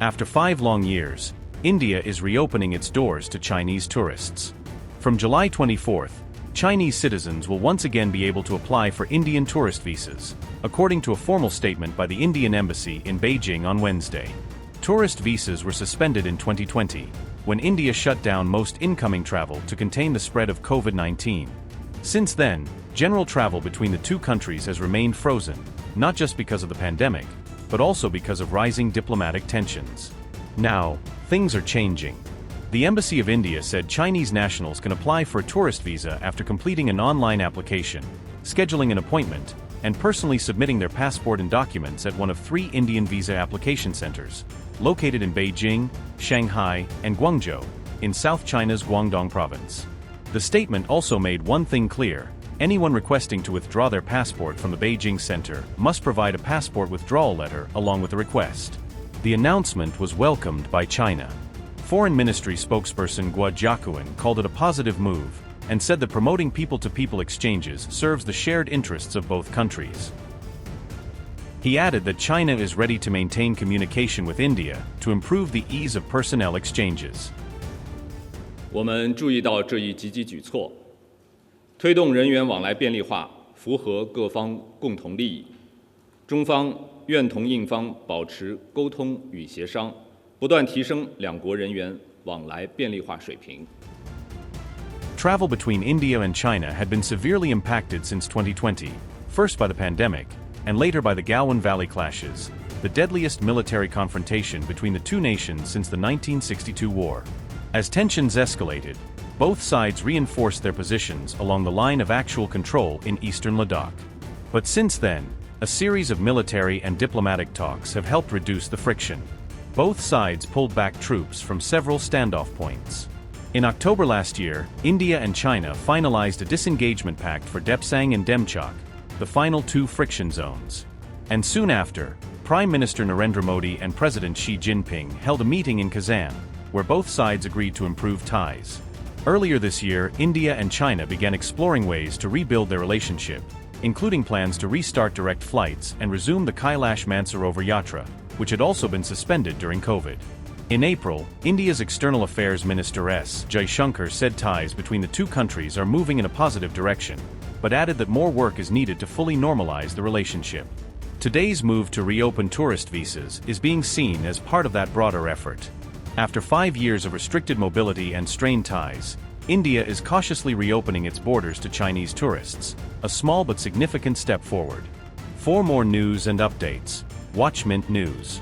After 5 long years, India is reopening its doors to Chinese tourists. From July 24th, Chinese citizens will once again be able to apply for Indian tourist visas, according to a formal statement by the Indian Embassy in Beijing on Wednesday. Tourist visas were suspended in 2020, when India shut down most incoming travel to contain the spread of Covid-19. Since then, general travel between the two countries has remained frozen, not just because of the pandemic, but also because of rising diplomatic tensions. Now, things are changing. The Embassy of India said Chinese nationals can apply for a tourist visa after completing an online application, scheduling an appointment, and personally submitting their passport and documents at one of 3 Indian visa application centers, located in Beijing, Shanghai, and Guangzhou, in South China's Guangdong province. The statement also made one thing clear: anyone requesting to withdraw their passport from the Beijing center must provide a passport withdrawal letter along with the request. The announcement was welcomed by China. Foreign Ministry spokesperson Guangzhou called it a positive move and said that promoting people-to-people exchanges serves the shared interests of both countries. He added that China is ready to maintain communication with India to improve the ease of personnel exchanges. 我们注意到这一积极举措，推动人员往来便利化，符合各方共同利益。中方愿同印方保持沟通与协商，不断提升两国人员往来便利化水平。 Travel between India and China had been severely impacted since 2020, first by the pandemic, and later by the Galwan Valley clashes, the deadliest military confrontation between the two nations since the 1962 war. As tensions escalated, both sides reinforced their positions along the line of actual control in eastern Ladakh. But since then, a series of military and diplomatic talks have helped reduce the friction. Both sides pulled back troops from several standoff points. In October last year, India and China finalized a disengagement pact for Depsang and Demchok, the final 2 friction zones. And soon after, Prime Minister Narendra Modi and President Xi Jinping held a meeting in Kazan, where both sides agreed to improve ties. Earlier this year, India and China began exploring ways to rebuild their relationship, including plans to restart direct flights and resume the Kailash Mansarovar Yatra, which had also been suspended during COVID. In April, India's External Affairs Minister S. Jaishankar said ties between the two countries are moving in a positive direction, but added that more work is needed to fully normalize the relationship. Today's move to reopen tourist visas is being seen as part of that broader effort. After 5 years of restricted mobility and strained ties, India is cautiously reopening its borders to Chinese tourists, a small but significant step forward. For more news and updates, watch Mint News.